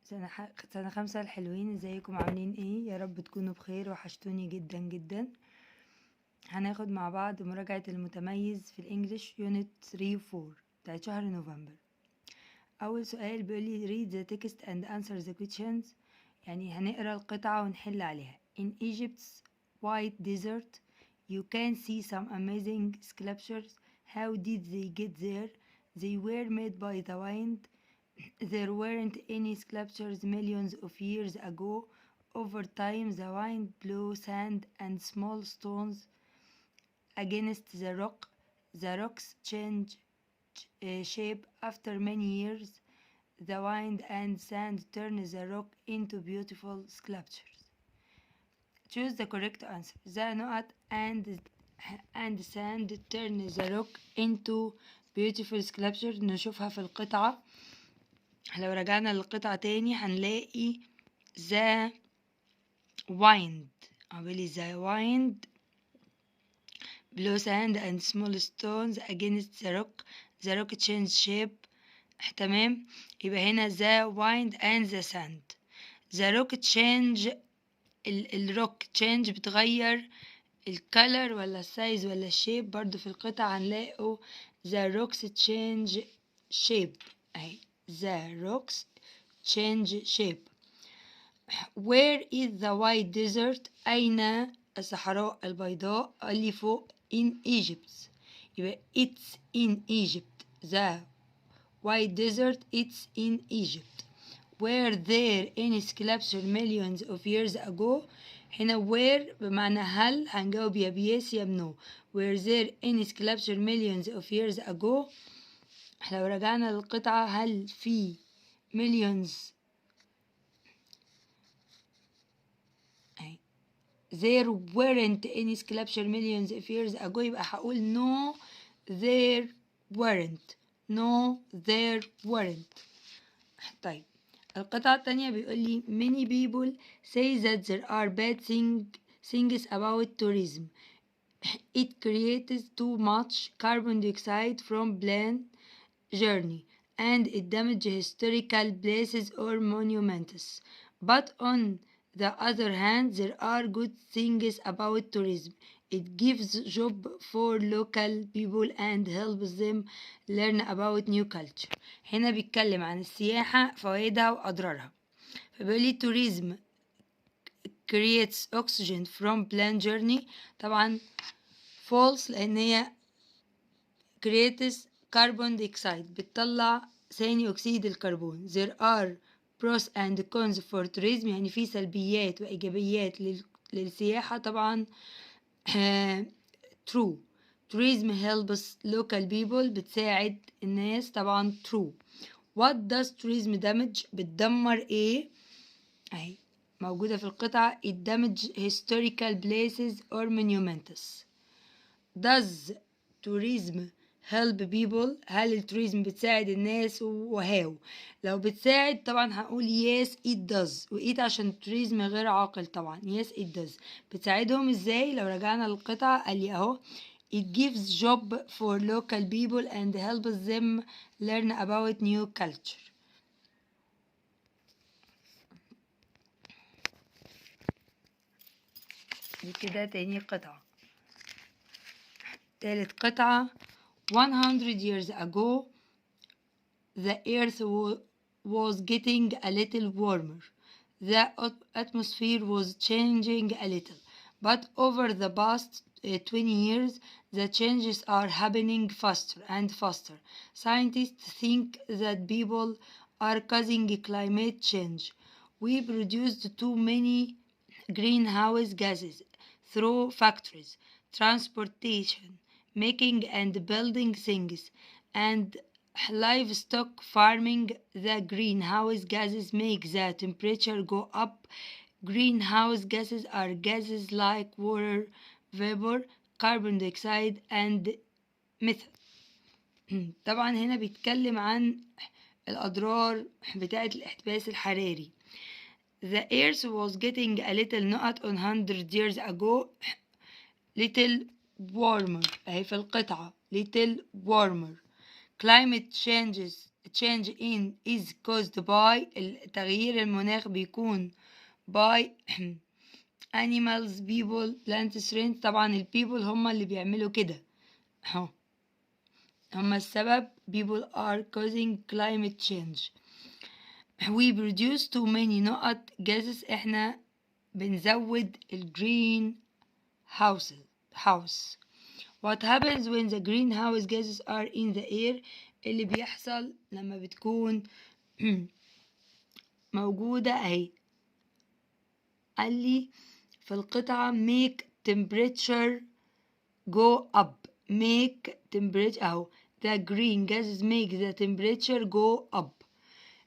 سنة 5 الحلوين، ازيكم عاملين ايه؟ يا رب تكونوا بخير، وحشتوني جدا جدا. هناخد مع بعض مراجعة المتميز في الانجليش يونت 3 و 4 بتاعت شهر نوفمبر. اول سؤال بيقولي read the text and answer the questions، يعني هنقرا القطعة ونحل عليها. In Egypt's white desert you can see some amazing sculptures. How did they get there? They were made by the wind. There weren't any sculptures millions of years ago. Over time, the wind blew sand and small stones against the rock. The rocks change shape after many years. The wind and sand turn the rock into beautiful sculptures. Choose the correct answer. The نقط and sand turn the rock into beautiful sculptures. نشوفها في القطعة. لو رجعنا للقطعة تاني هنلاقي the wind the wind blew sand and small stones against the rock. The rock changed shape. تمام، يبقى هنا the wind and the sand. the rock change الروك change بتغير الكالر ولا السايز ولا الشيب. برضو في القطعة هنلاقوا the rocks change shape. اهي the rocks change shape. Where is the white desert? أين الصحراء البيضاء؟ قال لي فوق in Egypt، يبقى it's in Egypt. the white desert it's in Egypt. Were there any sculpture millions of years ago؟ هنا where بمعنى هل، هنجاوب يا بيس يا بنو. Were there any sculpture millions of years ago؟ لو رجعنا للقطعة هل في millions there weren't any sculpture millions of years ago، يبقى هقول no there weren't. no there weren't. طيب القطعة التانية بيقول لي many people say that there are bad things about tourism. It creates too much carbon dioxide from plane journey and it damages historical places or monuments. But on the other hand, there are good things about tourism. It gives job for local people and helps them learn about new culture. هنا بيتكلم عن السياحة، فوائدها وأضرارها. فبيقول لي tourism creates oxygen from plane journey. طبعا false لأن هي creates carbon dioxide بتطلع ثاني أكسيد الكربون. There are pros and cons for tourism، يعني في سلبيات وإيجابيات للسياحة. طبعا true. tourism helps local people، بتساعد الناس. طبعا true. what does tourism damage؟ بتدمر ايه؟ اهي موجودة في القطعة. it damage historical places or monuments. does tourism help people؟ هل التوريزم بتساعد الناس؟ وهاو. لو بتساعد طبعا هقول yes it does، وإيت عشان التوريزم غير عاقل. طبعا yes it does. بتساعدهم ازاي؟ لو رجعنا للقطعة قال لي اهو it gives job for local people and helps them learn about new culture. دي كده تاني قطعة. تالت قطعة 100 years ago the earth was getting a little warmer. The atmosphere was changing a little. But over the past 20 years, the changes are happening faster and faster. Scientists think that people are causing climate change. We produced too many greenhouse gases through factories, transportation, making and building things, and livestock farming. The greenhouse gases make the temperature go up. Greenhouse gases are gases like water vapor, carbon dioxide and methane. طبعا هنا بيتكلم عن الأضرار بتاعة الاحتباس الحراري. The earth was getting a little not 100 years ago little warmer. اهي في القطعة little warmer. Climate changes change in is caused by التغيير المناخ بيكون by animals people plants rain. طبعا ال people هما اللي بيعملوا كده اهو، هما السبب. people are causing climate change. we produce too many نقط gases، احنا بنزود ال green house. what happens when the greenhouse gases are in the air؟ اللي بيحصل لما بتكون موجودة اهي، قال لي في القطعة make temperature go up. make temperature اهو، the green gases make the temperature go up.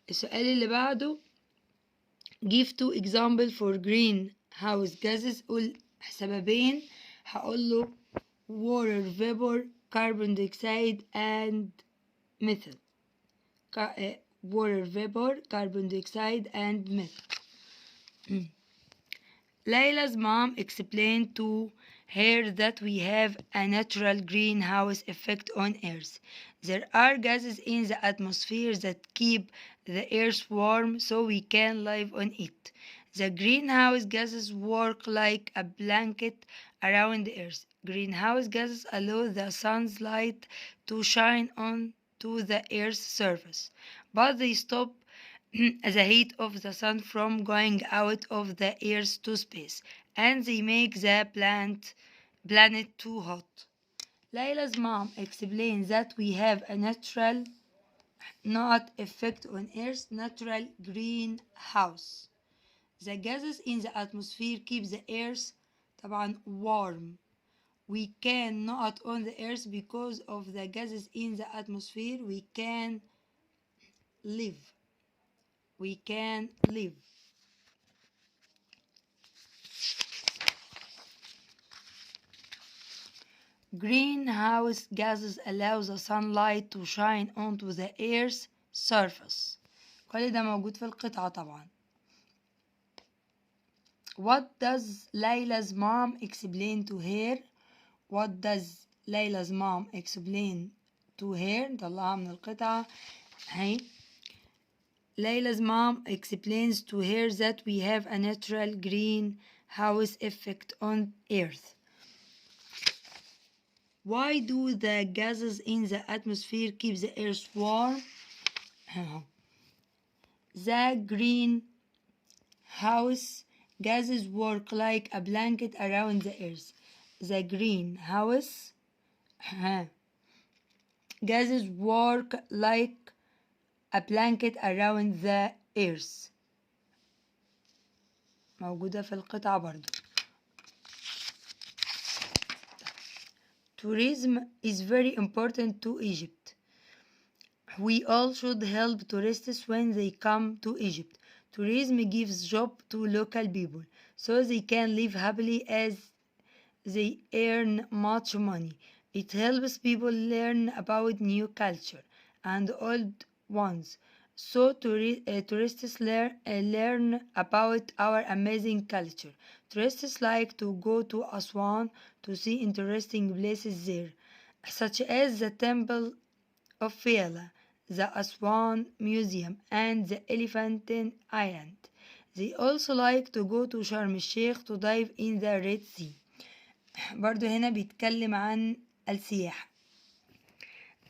السؤال اللي بعده give two example for greenhouse gases. قول سببين، هقول له water vapor carbon dioxide and methane. water vapor carbon dioxide and methane. Layla's mom explained to her that we have a natural greenhouse effect on Earth. There are gases in the atmosphere that keep the Earth warm so we can live on it. The greenhouse gases work like a blanket around the Earth. Greenhouse gases allow the sun's light to shine onto the Earth's surface, but they stop the heat of the sun from going out of the earth to space, and they make the planet too hot. Layla's mom explains that we have a natural not effect on earth, natural greenhouse. The gases in the atmosphere keep the earth طبعا warm. We can not on the earth because of the gases in the atmosphere we can live. Greenhouse gases allow the sunlight to shine onto the earth's surface. كل ده موجود في القطعة طبعا. What does Layla's mom explain to her? What does Layla's mom explain to her؟ نطلعها من القطعة هي. Layla's mom explains to her that we have a natural greenhouse effect on Earth. Why do the gases in the atmosphere keep the earth warm? The greenhouse gases work like a blanket around the earth. The greenhouse gases work like a blanket around the earth. موجودة في القطعة برضو. Tourism is very important to Egypt. We all should help tourists when they come to Egypt. Tourism gives job to local people so they can live happily as they earn much money. It helps people learn about new culture and old ones. So tourists learn about our amazing culture. Tourists like to go to Aswan to see interesting places there, such as the Temple of Fela, the Aswan Museum, and the Elephant Island. They also like to go to Sharm el-Sheikh to dive in the Red Sea. برضو هنا بيتكلم عن السياحة.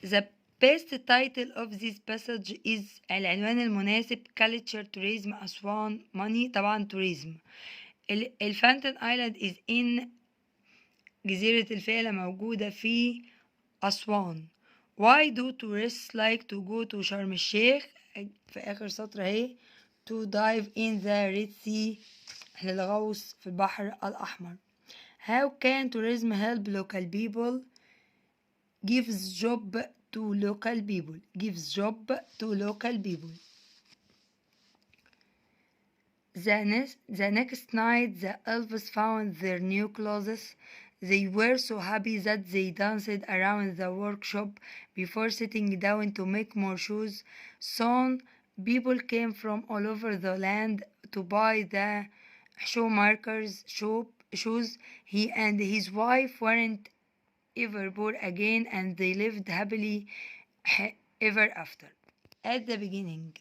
The best title of this passage is العنوان المناسب Culture Tourism أسوان Money. طبعا tourism. Elephant Island is in جزيرة الفيلة موجودة في أسوان. Why do tourists like to go to شرم الشيخ؟ في آخر سطر اهي to dive in the Red Sea للغوص في البحر الأحمر. How can tourism help local people? Gives job to local people. Gives job to local people. The next night the elves found their new clothes. They were so happy that they danced around the workshop before sitting down to make more shoes. Soon people came from all over the land to buy the shoemaker's shoes. He and his wife weren't ever poor again, and they lived happily ever after. At the beginning,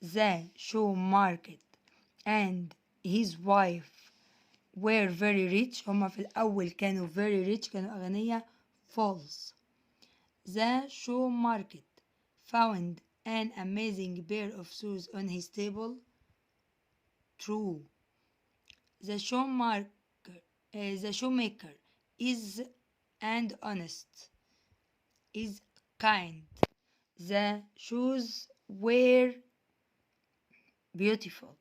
the shoe market and his wife were very rich. هما في الأول كانوا very rich، كانوا أغنياء. False. The shoe market found an amazing pair of shoes on his table. True. The shoemaker is and honest, is kind. The shoes were beautiful.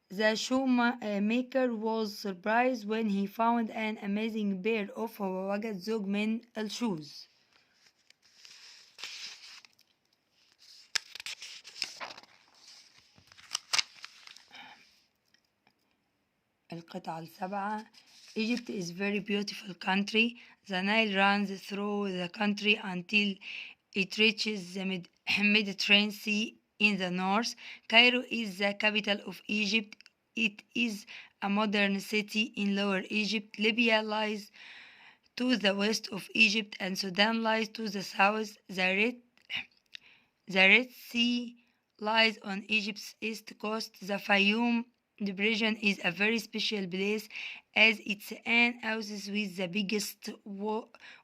The shoemaker was surprised when he found an amazing pair of. هو وجد زوج من الشوز. القطعة السابعة. Egypt is very beautiful country. The Nile runs through the country until it reaches the Mediterranean Sea in the north. Cairo is the capital of Egypt. It is a modern city in Lower Egypt. Libya lies to the west of Egypt and Sudan lies to the south. The Red Sea lies on Egypt's east coast. The Fayoum depression is a very special place as it's an oasis with the biggest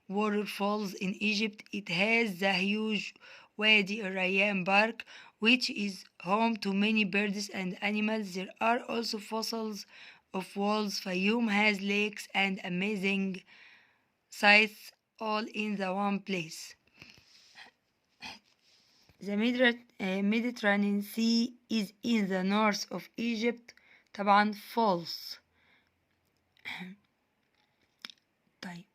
waterfalls in Egypt. It has the huge Wadi Rayyan Park, which is home to many birds and animals. There are also fossils of whales. Fayoum has lakes and amazing sights all in the one place. The Mediterranean Sea is in the north of Egypt. طبعا false. طيب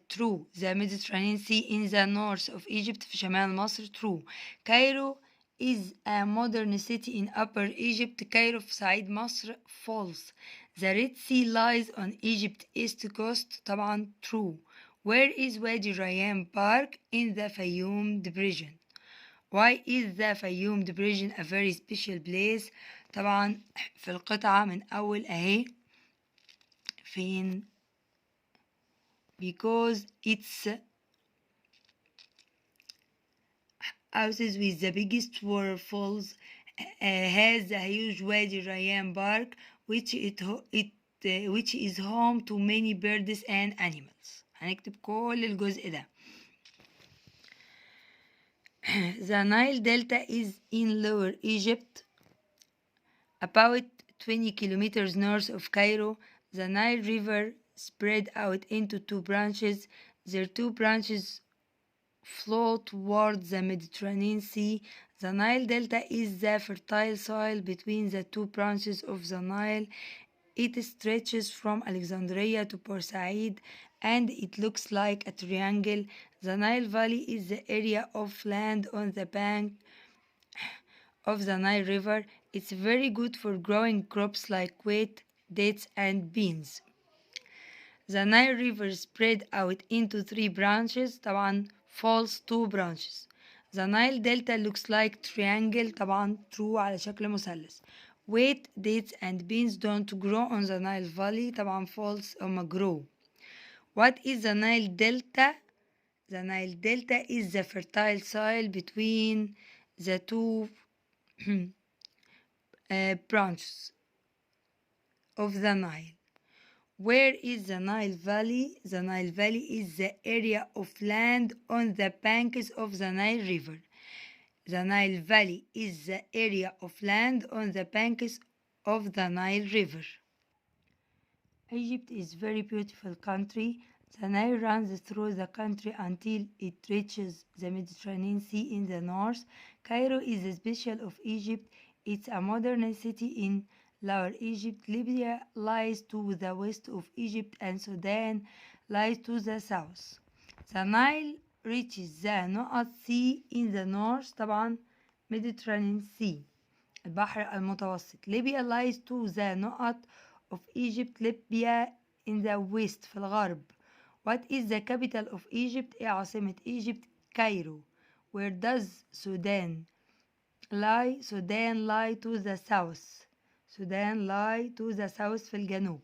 true. The Mediterranean Sea in the north of Egypt في شمال مصر. True. Cairo is a modern city in Upper Egypt. Cairo في صعيد مصر. False. The Red Sea lies on Egypt's east coast. طبعا true. Where is Wadi Rayyan Park? In the Fayoum depression. Why is the Fayoum depression a very special place? طبعا في القطعة من أول أهي فين because it's houses with the biggest waterfalls, has a huge Wadi Rayyan Park which is home to many birds and animals. هنكتب كل الجزء ده. The Nile Delta is in Lower Egypt, about 20 kilometers north of Cairo. The Nile River spread out into two branches. Their two branches flow towards the Mediterranean Sea. The Nile Delta is the fertile soil between the two branches of the Nile. It stretches from Alexandria to Port Said and it looks like a triangle. The Nile Valley is the area of land on the bank of the Nile River. It's very good for growing crops like wheat, dates, and beans. The Nile River spread out into three branches. طبعا false, two branches. The Nile Delta looks like triangle. طبعا true على شكل مثلث. Wheat, dates, and beans don't grow on the Nile Valley. طبعا false, هما grow. What is the Nile Delta? The Nile Delta is the fertile soil between the two branches of the Nile. Where is the Nile Valley? The Nile Valley is the area of land on the banks of the Nile River. The Nile Valley is the area of land on the banks of the Nile River. Egypt is a very beautiful country. The Nile runs through the country until it reaches the Mediterranean Sea in the north. Cairo is the special of Egypt. It's a modern city in Lower Egypt. Libya lies to the west of Egypt and Sudan lies to the south. The Nile reaches the North Sea in the north. طبعا Mediterranean Sea البحر المتوسط. Libya lies to the north of Egypt. Libya in the west في الغرب. What is the capital of Egypt? إيه عاصمة Egypt? Cairo. Where does Sudan lie? Sudan lie to the south. Sudan lie to the south في الجنوب.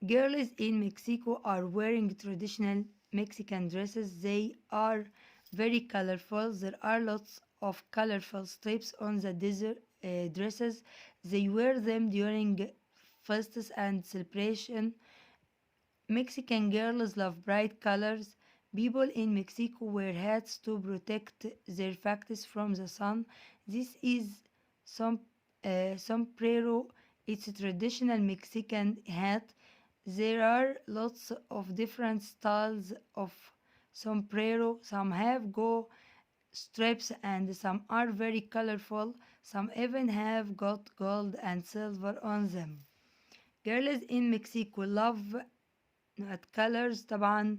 Girls in Mexico are wearing traditional Mexican dresses. They are very colorful. There are lots of colorful stripes on the dresses. They wear them during feasts and celebration. Mexican girls love bright colors. People in Mexico wear hats to protect their faces from the sun. This is some sombrero. It's a traditional Mexican hat. There are lots of different styles of sombrero. Some have stripes and some are very colorful. Some even have got gold and silver on them. Girls in Mexico love نقط colors طبعا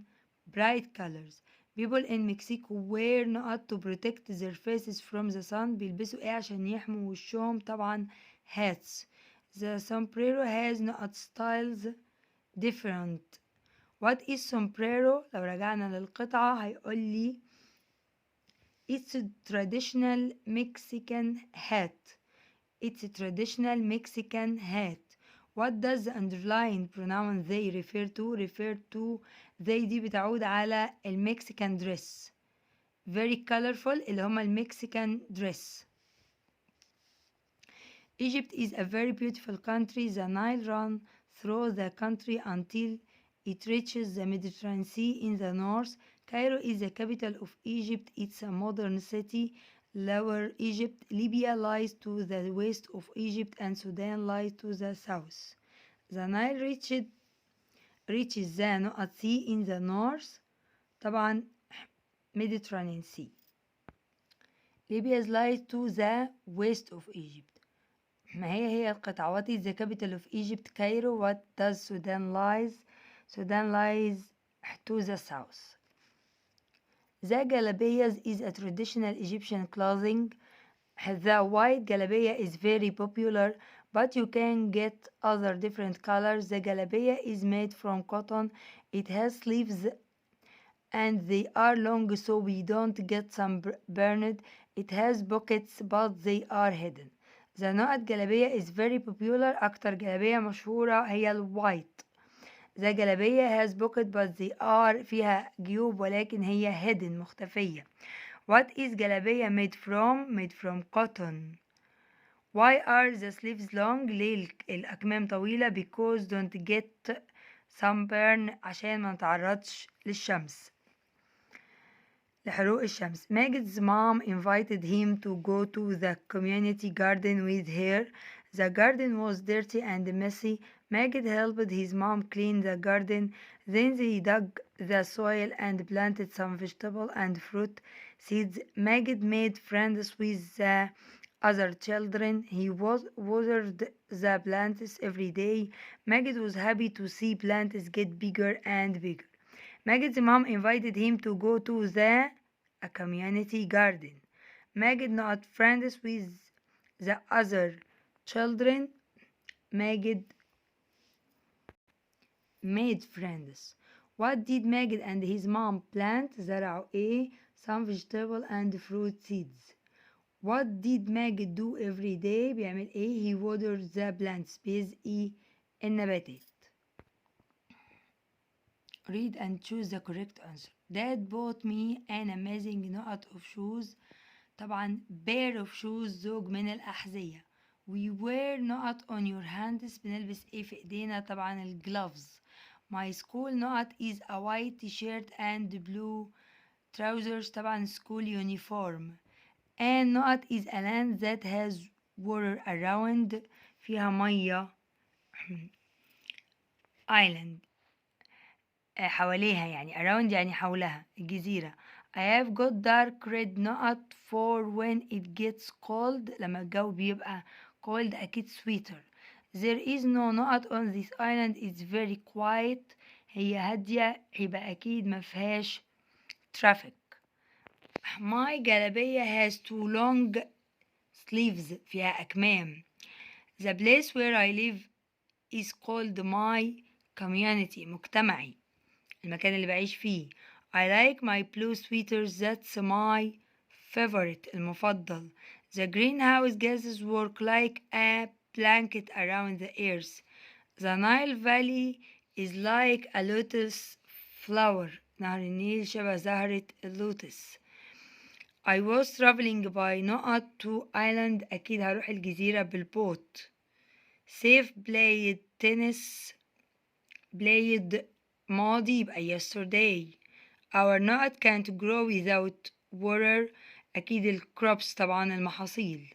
bright colors. People in Mexico wear نقط to protect their faces from the sun. بيلبسوا ايه عشان يحموا وشهم؟ طبعا hats. The sombrero has نقط styles different. What is sombrero؟ لو رجعنا للقطعة هيقول لي it's a traditional Mexican hat. It's a traditional Mexican hat. What does the underlined pronoun they refer to? Refer to they دي بتعود على المكسيكان dress. Very colorful اللي هما المكسيكان dress. Egypt is a very beautiful country. The Nile runs through the country until it reaches the Mediterranean Sea in the north. Cairo is the capital of Egypt. It's a modern city. Lower Egypt, Libya lies to the west of Egypt and Sudan lies to the south. The Nile reaches the نقط sea in the north. طبعا Mediterranean Sea. Libya lies to the west of Egypt. ما هي القطعة. What is the capital of Egypt? Cairo. What does Sudan lies? Sudan lies to the south. The jalabiyas is a traditional Egyptian clothing. The white jalabiyya is very popular, but you can get other different colors. The jalabiyya is made from cotton. It has sleeves and they are long so we don't get some burned. It has pockets but they are hidden. The نقط jalabiyya is very popular. أكتر جلابية مشهورة هي الوايت. The jalabiyya has pockets but they are فيها جيوب ولكن هي hidden مختفية. What is jalabiyya made from? Made from cotton. Why are the sleeves long? ليه الأكمام طويلة؟ Because don't get sunburn عشان ما نتعرضش للشمس لحروق الشمس. Magid's mom invited him to go to the community garden with her. The garden was dirty and messy. Magid helped his mom clean the garden. Then they dug the soil and planted some vegetable and fruit seeds. Magid made friends with the other children. He watered the plants every day. Magid was happy to see plants get bigger and bigger. Magid's mom invited him to go to a community garden. Magid not friends with the other children. Magid made friends. What did Magid and his mom plant? زرعوا ايه؟ Some vegetable and fruit seeds. What did Magid do every day? بيعمل ايه؟ He watered the plants. بيسقي النباتات. Read and choose the correct answer. Dad bought me an amazing نقط of shoes. طبعا pair of shoes زوج من الأحذية. We wear نقط on your hands. بنلبس ايه في ايدينا؟ طبعا gloves. My school نقط is a white t-shirt and blue trousers. طبعا school uniform. And نقط is a land that has water around. فيها مية. island. حواليها يعني around يعني حولها الجزيرة. I have got dark red نقط for when it gets cold. لما الجو بيبقى cold أكيد sweater. There is no نقط on this island. It's very quiet. هي هادية يبقى أكيد مفيهاش traffic. My جلابية has two long sleeves فيها أكمام. The place where I live is called my community مجتمعي المكان اللي بعيش فيه. I like my blue sweaters. That's my favorite المفضل. The greenhouse gases work like a blanket around the earth. The Nile Valley is like a lotus flower. نهر النيل شبه زهرة اللوتس. I was traveling by نقط to island. أكيد هروح الجزيرة بالبوت. Safe played tennis. played ماضي يبقى yesterday. Our nut can't grow without water. أكيد الكروبس طبعا المحاصيل.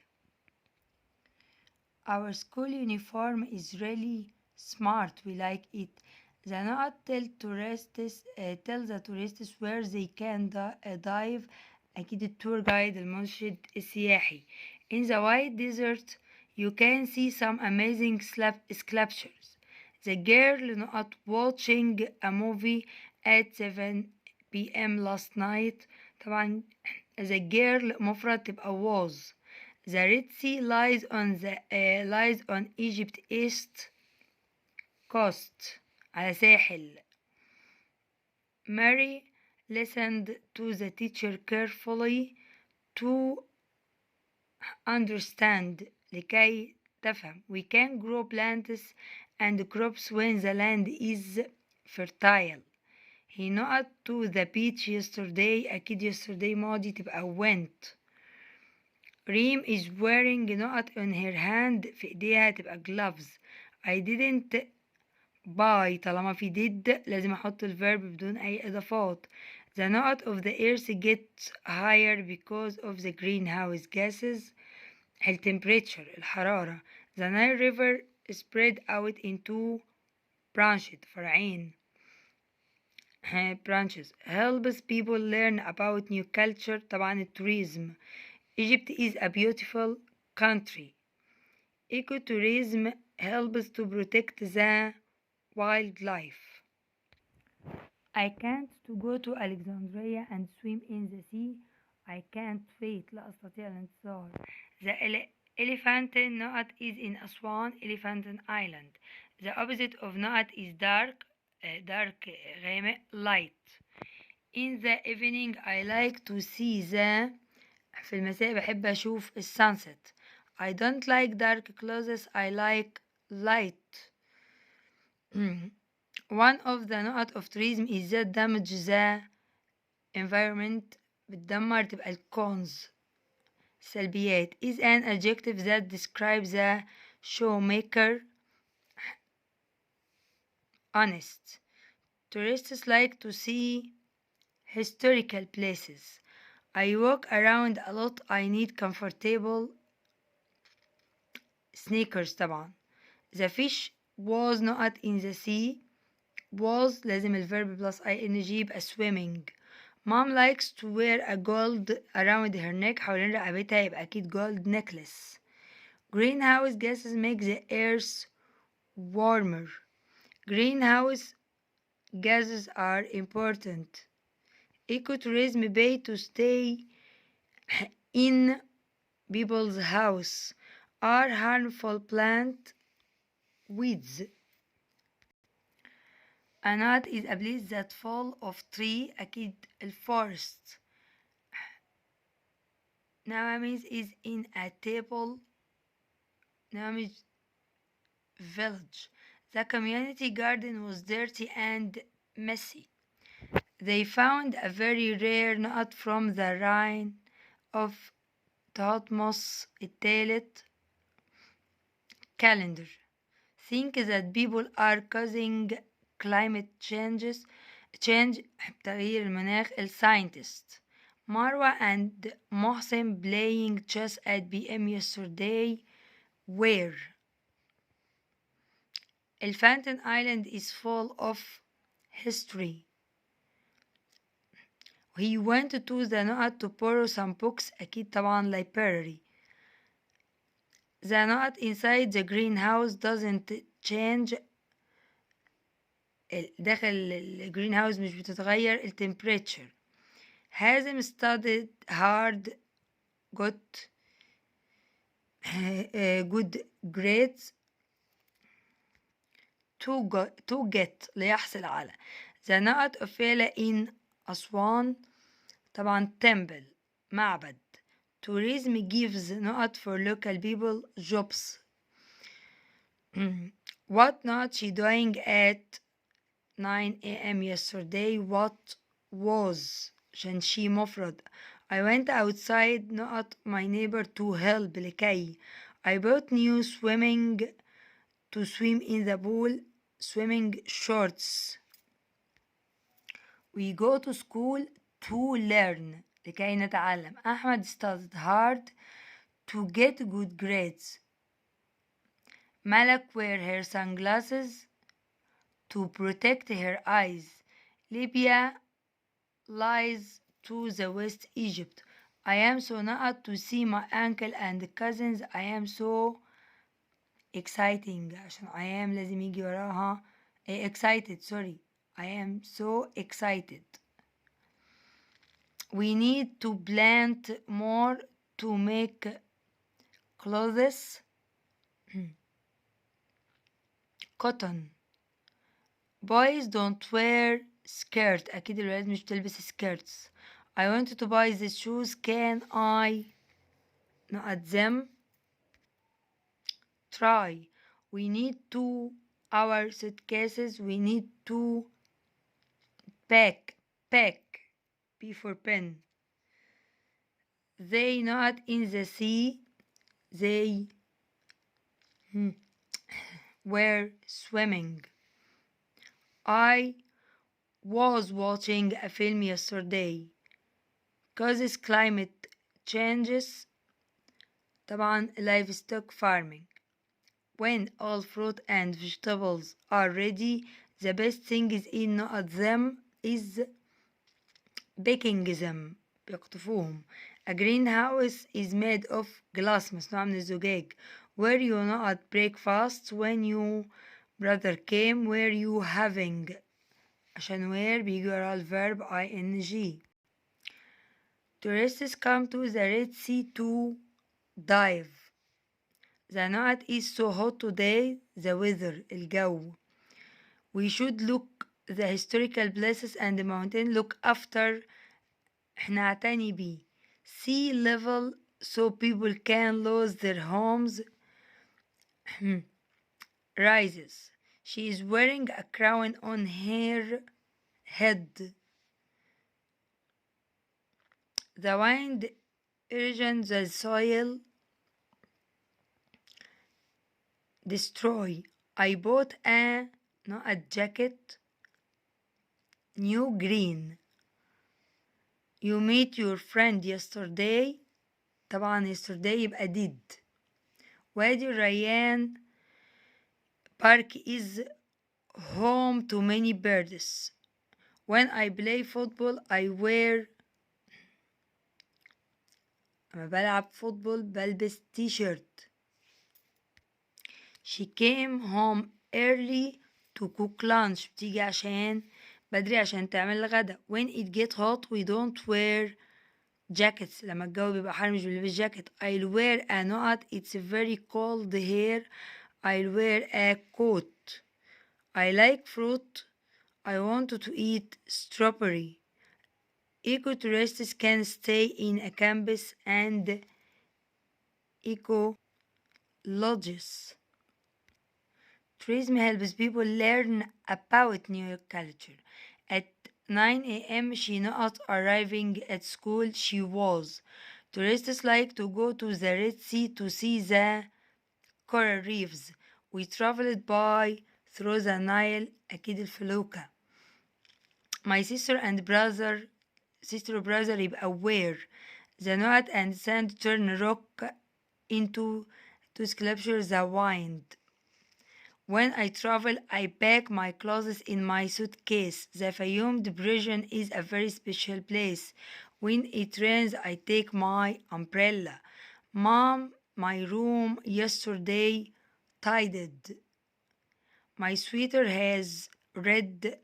Our school uniform is really smart. We like it. The nut tell the tourists where they can dive. أكيد التور جايد المرشد السياحي. In the white desert you can see some amazing sculptures. The girl not watching a movie at 7 p.m. last night. طبعا the girl مفرد تبقى was. The Red Sea lies on Egypt east coast على ساحل. Mary listened to the teacher carefully to understand لكي تفهم. We can grow plants and crops when the land is fertile. He not to the beach yesterday. أكيد yesterday ماضي تبقى went. Reem is wearing نقط on her hand. في ايديها تبقى gloves. I didn't buy. طالما في did لازم احط الverb بدون اي اضافات. The نقط of the earth get higher because of the greenhouse gases. temperature الحرارة. The Nile River spread out into branches فرعين. branches helps people learn about new culture. طبعا tourism. Egypt is a beautiful country. Ecotourism helps to protect the wildlife. I can't to go to Alexandria and swim in the sea. I can't wait. لا أستطيع الانتظار. The elephant نقط is in Aswan. Elephant Island. The opposite of نقط is dark. dark غامق light. In the evening I like to see the. في المساء بحب أشوف sunset. I don't like dark clothes. I like light. One of the نقط of tourism is that damage the environment. بتدمر تبقى الcons. سلبيات is an adjective that describes the showmaker. honest. Tourists like to see historical places. I walk around a lot. I need comfortable sneakers طبعا. The fish was not in the sea. was لازم الverb plus ing يبقى swimming. Mom likes to wear a gold around her neck. حوالين رقبتها يبقى أكيد gold necklace. Greenhouse gases make the earth warmer. Greenhouse gases are important. Ecotourism pay to stay in people's house. Are harmful plant weeds. A knot is a place that fall of tree. أكيد الforest. Nawamis is in a table. Nawamis village. The community garden was dirty and messy. They found a very rare nut from the Rhine of Thutmose الثالث calendar. Think that people are causing climate change تغيير المناخ. الساينتست. Marwa and Mohsen playing chess at PM yesterday. Where? Elephant Island is full of history. He went to the نقط to borrow some books. أكيد طبعا library. The نقط inside the greenhouse doesn't change. داخل الجرين مش بتتغير temperature. Hazem studied hard. got good grades. to get ليحصل على. The نقط of فيلة in أسوان طبعا temple معبد. Tourism gives نقط for local people jobs. What not she doing at 9 a.m. yesterday. What was عشان she مفرد. I went outside not my neighbor to help لكي. I bought new to swim in the pool swimming shorts. We go to school to learn لكي نتعلم. أحمد studied hard to get good grades. Malak wear her sunglasses to protect her eyes. Libya lies to the west Egypt. I am so not to see my uncle and cousins. I am so exciting عشان I am لازم يجي وراها excited. Sorry, I am so excited. We need to plant more to make clothes cotton. Boys don't wear skirt. أكيد الولاد مش بتلبس skirts. I wanted to buy these shoes. Can I not them? Try. We need to our suitcases. We need to pack. P for pen. They not in the sea. They were swimming. I was watching a film yesterday. Causes climate changes. طبعا livestock farming. When all fruit and vegetables are ready, the best thing is in not them is baking them. بيقطفوهم. A greenhouse is made of glass مصنوع من الزجاج. Were you not breakfast when your brother came? Were you having عشان where بيجي ورا الverb ing. Tourists come to the Red Sea to dive. The night is so hot today. The weather الجو. We should look the historical places and the mountain. Look after احنا اعتني بيه. Sea level so people can lose their homes rises. She is wearing a crown on her head. The wind erosions the soil. Destroy. I bought a jacket. New green. You meet your friend yesterday. طبعا yesterday يبقى did. وادي الريان park is home to many birds. When I play football I wear لما بلعب فوتبول بلبس t-shirt. She came home early to cook lunch. بتيجي عشان بدري عشان تعمل الغدا. When it get hot we don't wear jackets. لما الجو بيبقى حار مش بنلبس جاكيت. I'll wear a knot. It's very cold here. I'll wear a coat. I like fruit. I want to eat strawberry. Eco-tourists can stay in a campus and eco lodges. Tourism helps people learn about new culture. At 9 a.m. she not arriving at school. She was. Tourists like to go to the Red Sea to see the coral reefs. We traveled by through the Nile. أكيد الفلوكة. My sister or brother يبقى aware. The knot and sand turn rock into to sculpture the wind. When I travel, I pack my clothes in my suitcase. The Fayoum depression is a very special place. When it rains, I take my umbrella. Mom, my room yesterday tidied. My sweater has red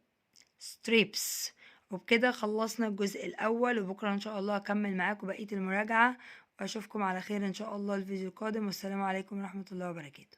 strips. وبكده خلصنا الجزء الأول، وبكرة إن شاء الله أكمل معاكم بقية المراجعة، وأشوفكم على خير إن شاء الله الفيديو القادم، والسلام عليكم ورحمة الله وبركاته.